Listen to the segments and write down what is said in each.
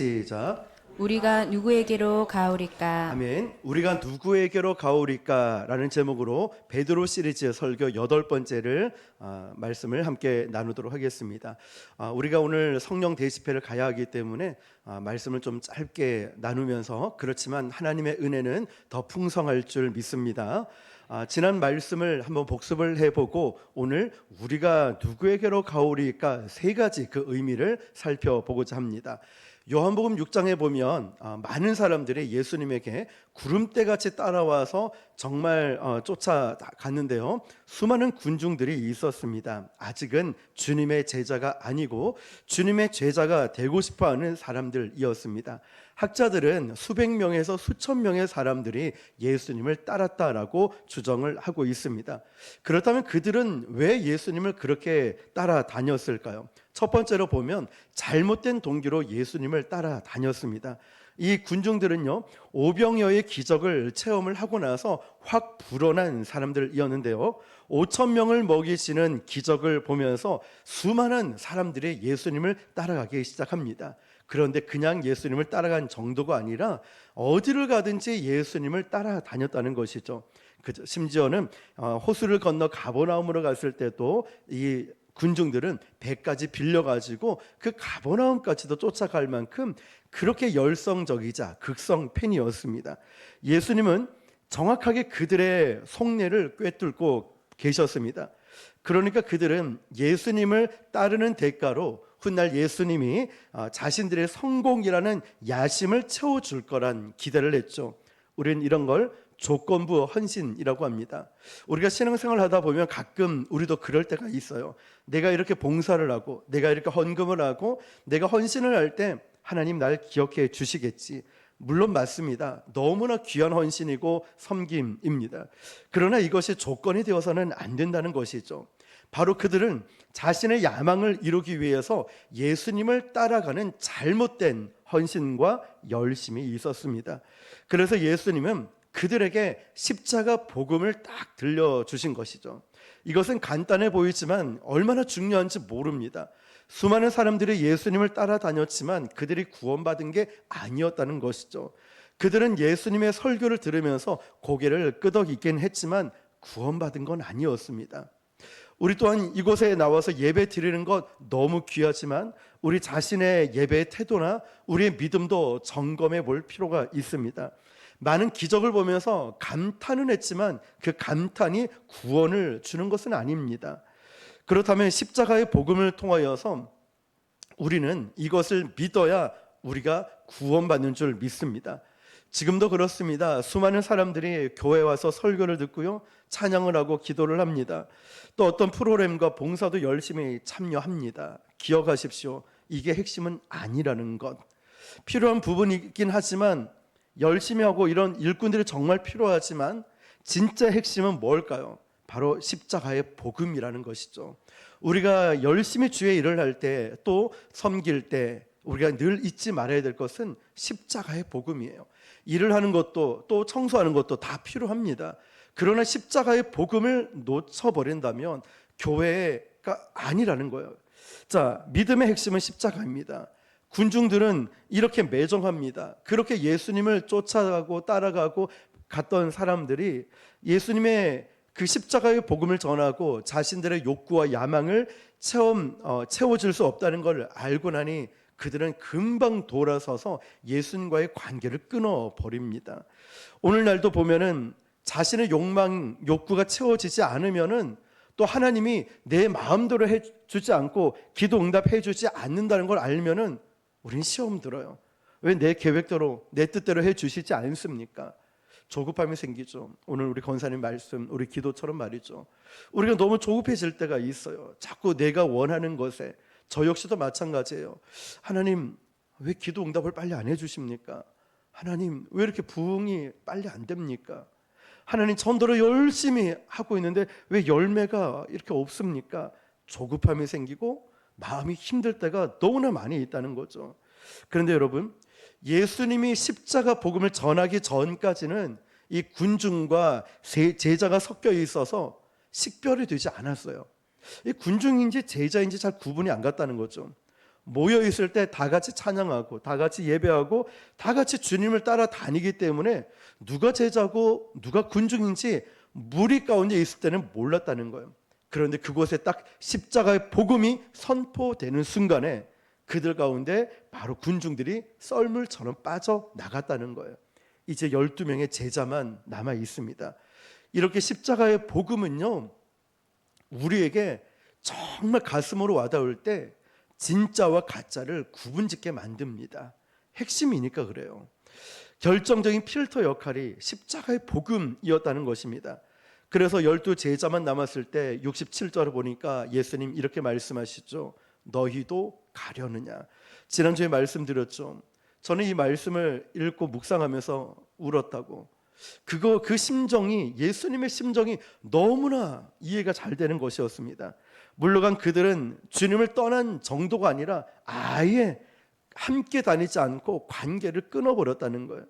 시작. 우리가 누구에게로 가오리까? 아멘. 우리가 누구에게로 가오리까? 라는 제목으로 베드로 시리즈 설교 8번째를 말씀을 함께 나누도록 하겠습니다. 우리가 오늘 성령 대집회를 가야 하기 때문에 말씀을 좀 짧게 나누면서, 그렇지만 하나님의 은혜는 더 풍성할 줄 믿습니다. 지난 말씀을 한번 복습을 해보고 오늘 우리가 누구에게로 가오리까 세 가지 그 의미를 살펴보고자 합니다. 요한복음 6장에 보면 많은 사람들이 예수님에게 구름대같이 따라와서 정말 쫓아갔는데요, 수많은 군중들이 있었습니다. 아직은 주님의 제자가 아니고 주님의 제자가 되고 싶어하는 사람들이었습니다. 학자들은 수백 명에서 수천 명의 사람들이 예수님을 따랐다라고 추정을 하고 있습니다. 그렇다면 그들은 왜 예수님을 그렇게 따라다녔을까요? 첫 번째로 보면 잘못된 동기로 예수님을 따라다녔습니다. 이 군중들은요, 오병이어의 기적을 체험을 하고 나서 확 불어난 사람들이었는데요, 5천 명을 먹이시는 기적을 보면서 수많은 사람들이 예수님을 따라가기 시작합니다. 그런데 그냥 예수님을 따라간 정도가 아니라 어디를 가든지 예수님을 따라다녔다는 것이죠. 심지어는 호수를 건너 가버나움으로 갔을 때도 이 군중들은 배까지 빌려가지고 그 가버나움까지도 쫓아갈 만큼 그렇게 열성적이자 극성 팬이었습니다. 예수님은 정확하게 그들의 속내를 꿰뚫고 계셨습니다. 그러니까 그들은 예수님을 따르는 대가로 훗날 예수님이 자신들의 성공이라는 야심을 채워줄 거란 기대를 했죠. 우리는 이런 걸 조건부 헌신이라고 합니다. 우리가 신앙생활을 하다 보면 가끔 우리도 그럴 때가 있어요. 내가 이렇게 봉사를 하고, 내가 이렇게 헌금을 하고, 내가 헌신을 할 때 하나님 날 기억해 주시겠지. 물론 맞습니다. 너무나 귀한 헌신이고 섬김입니다. 그러나 이것이 조건이 되어서는 안 된다는 것이죠. 바로 그들은 자신의 야망을 이루기 위해서 예수님을 따라가는 잘못된 헌신과 열심이 있었습니다. 그래서 예수님은 그들에게 십자가 복음을 딱 들려주신 것이죠. 이것은 간단해 보이지만 얼마나 중요한지 모릅니다. 수많은 사람들이 예수님을 따라다녔지만 그들이 구원받은 게 아니었다는 것이죠. 그들은 예수님의 설교를 들으면서 고개를 끄덕이긴 했지만 구원받은 건 아니었습니다. 우리 또한 이곳에 나와서 예배 드리는 것 너무 귀하지만 우리 자신의 예배의 태도나 우리의 믿음도 점검해 볼 필요가 있습니다. 많은 기적을 보면서 감탄은 했지만 그 감탄이 구원을 주는 것은 아닙니다. 그렇다면 십자가의 복음을 통하여서 우리는 이것을 믿어야 우리가 구원받는 줄 믿습니다. 지금도 그렇습니다. 수많은 사람들이 교회에 와서 설교를 듣고요, 찬양을 하고 기도를 합니다. 또 어떤 프로그램과 봉사도 열심히 참여합니다. 기억하십시오. 이게 핵심은 아니라는 것. 필요한 부분이긴 하지만, 열심히 하고 이런 일꾼들이 정말 필요하지만 진짜 핵심은 뭘까요? 바로 십자가의 복음이라는 것이죠. 우리가 열심히 주의 일을 할 때, 또 섬길 때 우리가 늘 잊지 말아야 될 것은 십자가의 복음이에요. 일을 하는 것도 또 청소하는 것도 다 필요합니다. 그러나 십자가의 복음을 놓쳐버린다면 교회가 아니라는 거예요. 자, 믿음의 핵심은 십자가입니다. 군중들은 이렇게 매정합니다. 그렇게 예수님을 쫓아가고 따라가고 갔던 사람들이 예수님의 그 십자가의 복음을 전하고 자신들의 욕구와 야망을 채워줄 수 없다는 걸 알고 나니 그들은 금방 돌아서서 예수님과의 관계를 끊어버립니다. 오늘날도 보면은 자신의 욕구가 채워지지 않으면은 또 하나님이 내 마음대로 해주지 않고 기도 응답해주지 않는다는 걸 알면은 우린 시험 들어요. 왜 내 계획대로 내 뜻대로 해주시지 않습니까? 조급함이 생기죠. 오늘 우리 권사님 말씀, 우리 기도처럼 말이죠. 우리가 너무 조급해질 때가 있어요. 자꾸 내가 원하는 것에. 저 역시도 마찬가지예요. 하나님, 왜 기도 응답을 빨리 안 해주십니까? 하나님, 왜 이렇게 부흥이 빨리 안 됩니까? 하나님, 전도를 열심히 하고 있는데 왜 열매가 이렇게 없습니까? 조급함이 생기고 마음이 힘들 때가 너무나 많이 있다는 거죠. 그런데 여러분, 예수님이 십자가 복음을 전하기 전까지는 이 군중과 제자가 섞여 있어서 식별이 되지 않았어요. 이 군중인지 제자인지 잘 구분이 안 갔다는 거죠. 모여 있을 때 다 같이 찬양하고 다 같이 예배하고 다 같이 주님을 따라 다니기 때문에 누가 제자고 누가 군중인지 무리 가운데 있을 때는 몰랐다는 거예요. 그런데 그곳에 딱 십자가의 복음이 선포되는 순간에 그들 가운데 바로 군중들이 썰물처럼 빠져나갔다는 거예요. 이제 12명의 제자만 남아 있습니다. 이렇게 십자가의 복음은요, 우리에게 정말 가슴으로 와닿을 때 진짜와 가짜를 구분짓게 만듭니다. 핵심이니까 그래요. 결정적인 필터 역할이 십자가의 복음이었다는 것입니다. 그래서 12제자만 남았을 때 67절을 보니까 예수님 이렇게 말씀하시죠. 너희도 가려느냐. 지난주에 말씀드렸죠. 저는 이 말씀을 읽고 묵상하면서 울었다고. 그 심정이, 예수님의 심정이 너무나 이해가 잘 되는 것이었습니다. 물러간 그들은 주님을 떠난 정도가 아니라 아예 함께 다니지 않고 관계를 끊어버렸다는 거예요.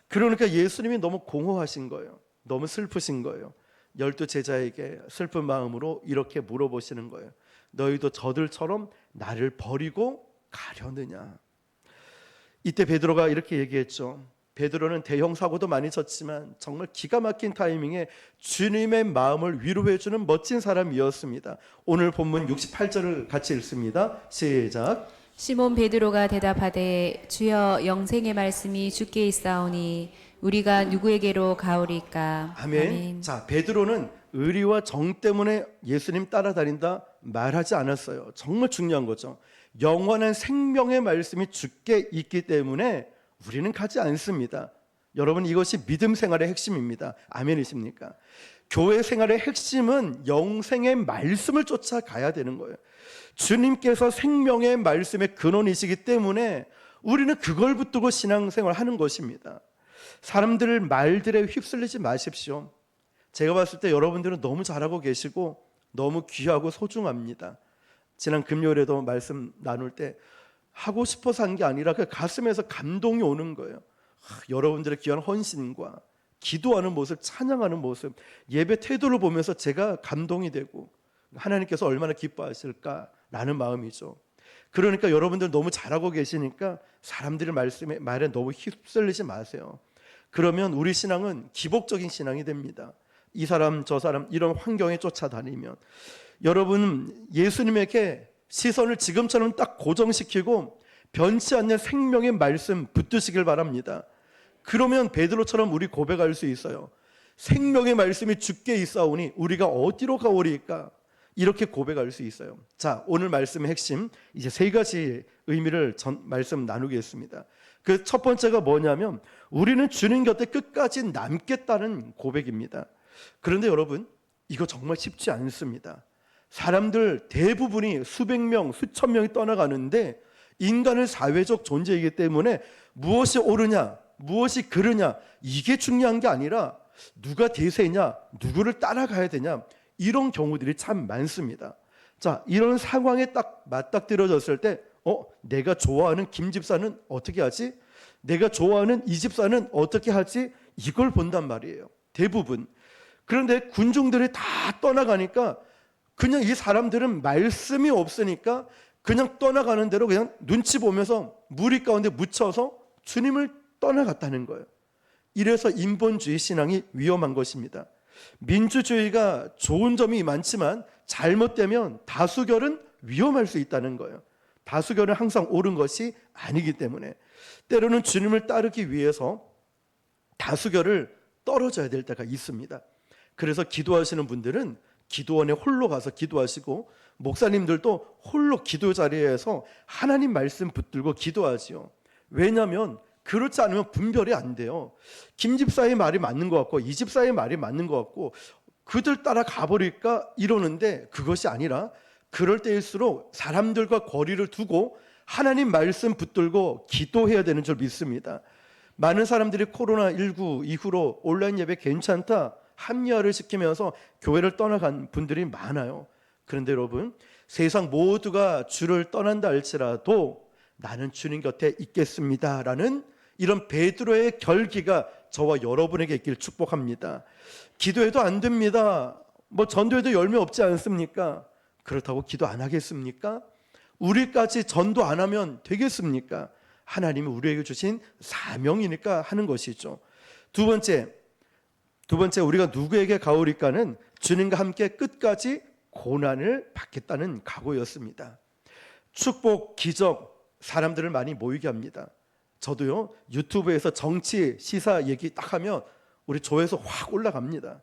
그러니까 예수님이 너무 공허하신 거예요. 너무 슬프신 거예요. 12제자에게 슬픈 마음으로 이렇게 물어보시는 거예요. 너희도 저들처럼 나를 버리고 가려느냐. 이때 베드로가 이렇게 얘기했죠. 베드로는 대형 사고도 많이 쳤지만 정말 기가 막힌 타이밍에 주님의 마음을 위로해주는 멋진 사람이었습니다. 오늘 본문 68절을 같이 읽습니다. 시작. 시몬 베드로가 대답하되 주여 영생의 말씀이 주께 있사오니 우리가 누구에게로 가오리까. 아멘. 자, 베드로는 의리와 정 때문에 예수님 따라다닌다 말하지 않았어요. 정말 중요한 거죠. 영원한 생명의 말씀이 주께 있기 때문에 우리는 가지 않습니다. 여러분, 이것이 믿음 생활의 핵심입니다. 아멘이십니까? 교회 생활의 핵심은 영생의 말씀을 쫓아가야 되는 거예요. 주님께서 생명의 말씀의 근원이시기 때문에 우리는 그걸 붙들고 신앙생활 하는 것입니다. 사람들 말들에 휩쓸리지 마십시오. 제가 봤을 때 여러분들은 너무 잘하고 계시고 너무 귀하고 소중합니다. 지난 금요일에도 말씀 나눌 때 하고 싶어서 한 게 아니라 그 가슴에서 감동이 오는 거예요. 여러분들의 귀한 헌신과 기도하는 모습, 찬양하는 모습, 예배 태도를 보면서 제가 감동이 되고 하나님께서 얼마나 기뻐하실까라는 마음이죠. 그러니까 여러분들 너무 잘하고 계시니까 사람들의 말에 너무 휩쓸리지 마세요. 그러면 우리 신앙은 기복적인 신앙이 됩니다. 이 사람 저 사람 이런 환경에 쫓아다니면 여러분 예수님에게 시선을 지금처럼 딱 고정시키고 변치 않는 생명의 말씀 붙드시길 바랍니다. 그러면 베드로처럼 우리 고백할 수 있어요. 생명의 말씀이 주께 있사오니 우리가 어디로 가오리까? 이렇게 고백할 수 있어요. 자, 오늘 말씀의 핵심 이제 세 가지 의미를 말씀 나누겠습니다. 그 첫 번째가 뭐냐면 우리는 주님 곁에 끝까지 남겠다는 고백입니다. 그런데 여러분 이거 정말 쉽지 않습니다. 사람들 대부분이 수백 명, 수천 명이 떠나가는데 인간은 사회적 존재이기 때문에 무엇이 옳으냐, 무엇이 그르냐 이게 중요한 게 아니라 누가 대세냐, 누구를 따라가야 되냐 이런 경우들이 참 많습니다. 자, 이런 상황에 딱 맞닥뜨려졌을 때 내가 좋아하는 김 집사는 어떻게 하지? 내가 좋아하는 이 집사는 어떻게 하지? 이걸 본단 말이에요. 대부분. 그런데 군중들이 다 떠나가니까 그냥 이 사람들은 말씀이 없으니까 그냥 떠나가는 대로 그냥 눈치 보면서 무리 가운데 묻혀서 주님을 떠나갔다는 거예요. 이래서 인본주의 신앙이 위험한 것입니다. 민주주의가 좋은 점이 많지만 잘못되면 다수결은 위험할 수 있다는 거예요. 다수결은 항상 옳은 것이 아니기 때문에 때로는 주님을 따르기 위해서 다수결을 떨어져야 될 때가 있습니다. 그래서 기도하시는 분들은 기도원에 홀로 가서 기도하시고 목사님들도 홀로 기도 자리에서 하나님 말씀 붙들고 기도하지요. 왜냐하면 그렇지 않으면 분별이 안 돼요. 김 집사의 말이 맞는 것 같고 이 집사의 말이 맞는 것 같고 그들 따라 가버릴까 이러는데 그것이 아니라 그럴 때일수록 사람들과 거리를 두고 하나님 말씀 붙들고 기도해야 되는 줄 믿습니다. 많은 사람들이 코로나19 이후로 온라인 예배 괜찮다 합리화를 시키면서 교회를 떠나간 분들이 많아요. 그런데 여러분 세상 모두가 주를 떠난다 할지라도 나는 주님 곁에 있겠습니다라는 이런 베드로의 결기가 저와 여러분에게 있길 축복합니다. 기도해도 안 됩니다. 전도해도 열매 없지 않습니까? 그렇다고 기도 안 하겠습니까? 우리까지 전도 안 하면 되겠습니까? 하나님이 우리에게 주신 사명이니까 하는 것이죠. 두 번째 우리가 누구에게 가오리까는 주님과 함께 끝까지 고난을 받겠다는 각오였습니다. 축복, 기적, 사람들을 많이 모이게 합니다. 저도요, 유튜브에서 정치, 시사 얘기 딱 하면 우리 조회수 확 올라갑니다.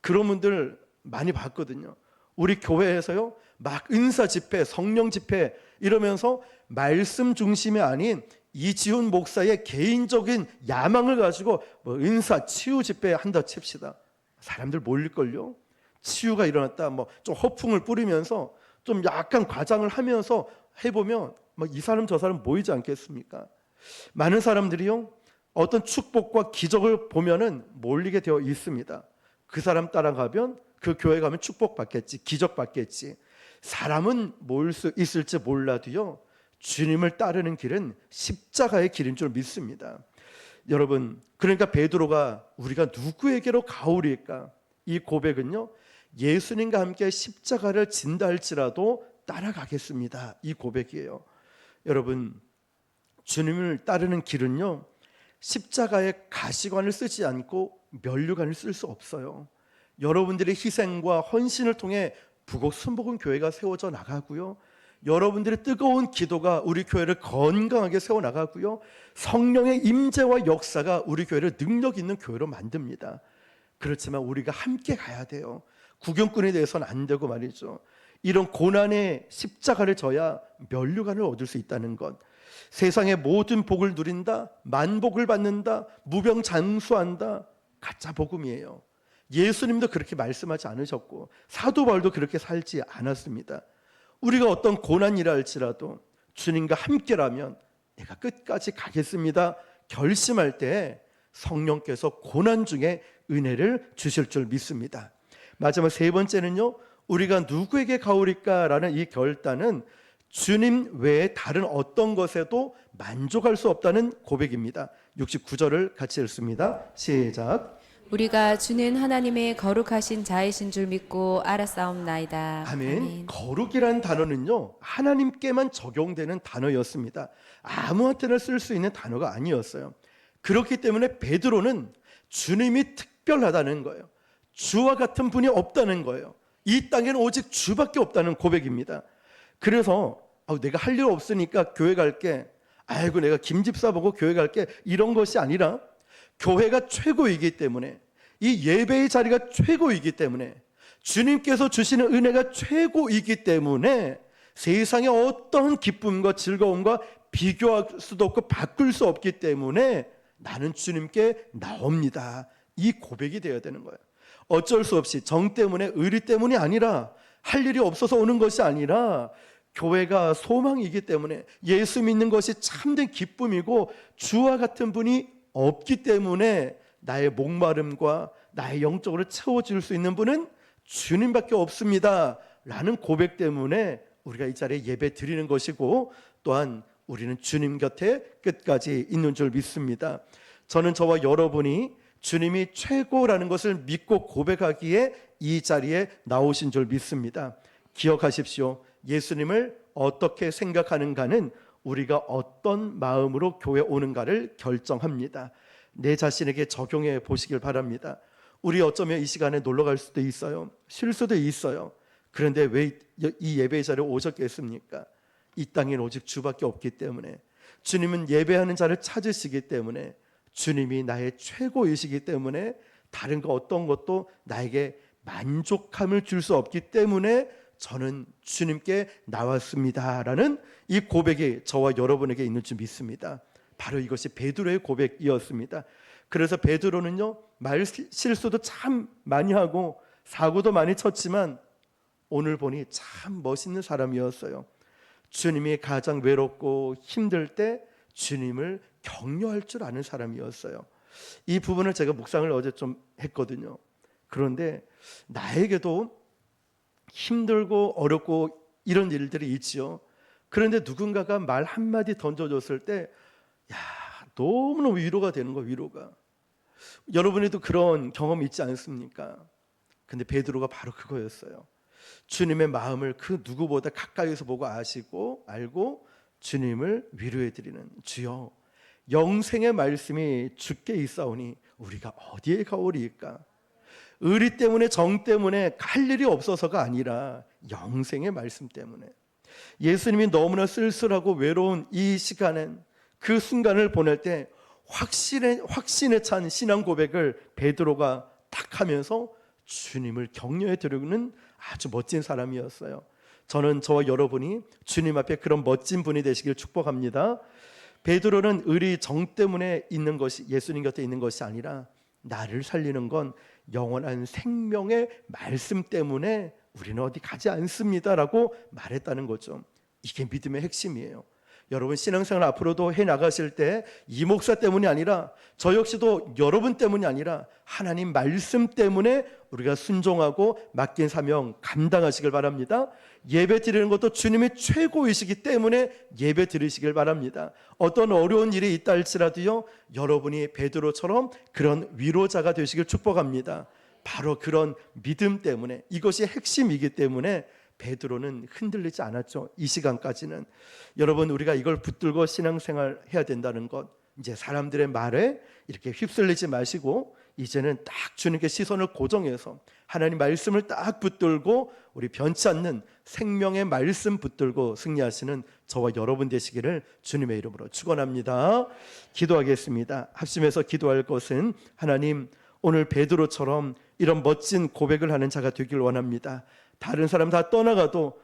그런 분들 많이 봤거든요. 우리 교회에서요, 막 은사 집회, 성령 집회 이러면서 말씀 중심이 아닌 이지훈 목사의 개인적인 야망을 가지고 뭐 은사, 치유 집회 한다 칩시다. 사람들 몰릴걸요. 치유가 일어났다, 뭐 좀 허풍을 뿌리면서 좀 약간 과장을 하면서 해보면 막 이 사람 저 사람 모이지 않겠습니까? 많은 사람들이요, 어떤 축복과 기적을 보면은 몰리게 되어 있습니다. 그 사람 따라가면 그 교회 가면 축복 받겠지, 기적 받겠지. 사람은 모일 수 있을지 몰라도요, 주님을 따르는 길은 십자가의 길인 줄 믿습니다. 여러분, 그러니까 베드로가 우리가 누구에게로 가오리까? 이 고백은요, 예수님과 함께 십자가를 진다 할지라도 따라가겠습니다. 이 고백이에요. 여러분, 주님을 따르는 길은요, 십자가의 가시관을 쓰지 않고 면류관을 쓸 수 없어요. 여러분들의 희생과 헌신을 통해 부곡 순복음 교회가 세워져 나가고요, 여러분들의 뜨거운 기도가 우리 교회를 건강하게 세워나가고요, 성령의 임재와 역사가 우리 교회를 능력 있는 교회로 만듭니다. 그렇지만 우리가 함께 가야 돼요. 구경꾼이 돼서는 안 되고 말이죠. 이런 고난의 십자가를 져야 면류관을 얻을 수 있다는 것. 세상의 모든 복을 누린다, 만복을 받는다, 무병장수한다, 가짜 복음이에요. 예수님도 그렇게 말씀하지 않으셨고 사도 바울도 그렇게 살지 않았습니다. 우리가 어떤 고난이라 할지라도 주님과 함께라면 내가 끝까지 가겠습니다 결심할 때 성령께서 고난 중에 은혜를 주실 줄 믿습니다. 마지막 세 번째는요, 우리가 누구에게 가오리까라는 이 결단은 주님 외에 다른 어떤 것에도 만족할 수 없다는 고백입니다. 69절을 같이 읽습니다. 시작. 우리가 주는 하나님의 거룩하신 자이신 줄 믿고 알았사옵나이다. 아멘. 거룩이란 단어는요, 하나님께만 적용되는 단어였습니다. 아무한테나 쓸 수 있는 단어가 아니었어요. 그렇기 때문에 베드로는 주님이 특별하다는 거예요. 주와 같은 분이 없다는 거예요. 이 땅에는 오직 주밖에 없다는 고백입니다. 그래서 내가 할 일 없으니까 교회 갈게, 아이고 내가 김집사 보고 교회 갈게, 이런 것이 아니라 교회가 최고이기 때문에, 이 예배의 자리가 최고이기 때문에, 주님께서 주시는 은혜가 최고이기 때문에 세상의 어떤 기쁨과 즐거움과 비교할 수도 없고 바꿀 수 없기 때문에 나는 주님께 나옵니다. 이 고백이 되어야 되는 거예요. 어쩔 수 없이 정 때문에, 의리 때문이 아니라, 할 일이 없어서 오는 것이 아니라 교회가 소망이기 때문에, 예수 믿는 것이 참된 기쁨이고 주와 같은 분이 없기 때문에 나의 목마름과 나의 영적으로 채워줄 수 있는 분은 주님밖에 없습니다 라는 고백 때문에 우리가 이 자리에 예배 드리는 것이고, 또한 우리는 주님 곁에 끝까지 있는 줄 믿습니다. 저는 저와 여러분이 주님이 최고라는 것을 믿고 고백하기에 이 자리에 나오신 줄 믿습니다. 기억하십시오. 예수님을 어떻게 생각하는가는 우리가 어떤 마음으로 교회 오는가를 결정합니다. 내 자신에게 적용해 보시길 바랍니다. 우리 어쩌면 이 시간에 놀러 갈 수도 있어요. 쉴 수도 있어요. 그런데 왜 이 예배 자리에 오셨겠습니까? 이 땅엔 오직 주밖에 없기 때문에, 주님은 예배하는 자를 찾으시기 때문에, 주님이 나의 최고이시기 때문에 다른 거 어떤 것도 나에게 만족함을 줄 수 없기 때문에 저는 주님께 나왔습니다라는 이 고백이 저와 여러분에게 있는 줄 믿습니다. 바로 이것이 베드로의 고백이었습니다. 그래서 베드로는요, 말 실수도 참 많이 하고 사고도 많이 쳤지만 오늘 보니 참 멋있는 사람이었어요. 주님이 가장 외롭고 힘들 때 주님을 격려할 줄 아는 사람이었어요. 이 부분을 제가 묵상을 어제 좀 했거든요. 그런데 나에게도 힘들고 어렵고 이런 일들이 있지요. 그런데 누군가가 말 한마디 던져줬을 때 너무너무 위로가 되는 거예요. 위로가. 여러분에도 그런 경험 있지 않습니까? 근데 베드로가 바로 그거였어요. 주님의 마음을 그 누구보다 가까이서 보고 아시고 알고 주님을 위로해 드리는 주여, 영생의 말씀이 주께 있사오니 우리가 어디에 가오리이까? 의리 때문에 정 때문에 갈 일이 없어서가 아니라 영생의 말씀 때문에. 예수님이 너무나 쓸쓸하고 외로운 이 시간엔, 그 순간을 보낼 때 확신에 찬 신앙 고백을 베드로가 딱 하면서 주님을 격려해 드리는 아주 멋진 사람이었어요. 저는 저와 여러분이 주님 앞에 그런 멋진 분이 되시길 축복합니다. 베드로는 의리 정 때문에 있는 것이, 예수님 곁에 있는 것이 아니라 나를 살리는 건 영원한 생명의 말씀 때문에 우리는 어디 가지 않습니다라고 말했다는 거죠. 이게 믿음의 핵심이에요. 여러분 신앙생활 앞으로도 해나가실 때 이 목사 때문이 아니라 저 역시도 여러분 때문이 아니라 하나님 말씀 때문에 우리가 순종하고 맡긴 사명 감당하시길 바랍니다. 예배 드리는 것도 주님의 최고이시기 때문에 예배 드리시길 바랍니다. 어떤 어려운 일이 있다 할지라도요, 여러분이 베드로처럼 그런 위로자가 되시길 축복합니다. 바로 그런 믿음 때문에, 이것이 핵심이기 때문에 베드로는 흔들리지 않았죠. 이 시간까지는. 여러분, 우리가 이걸 붙들고 신앙생활 해야 된다는 것, 이제 사람들의 말에 이렇게 휩쓸리지 마시고 이제는 딱 주님께 시선을 고정해서 하나님 말씀을 딱 붙들고 우리 변치 않는 생명의 말씀 붙들고 승리하시는 저와 여러분 되시기를 주님의 이름으로 축원합니다. 기도하겠습니다. 합심해서 기도할 것은, 하나님, 오늘 베드로처럼 이런 멋진 고백을 하는 자가 되길 원합니다. 다른 사람 다 떠나가도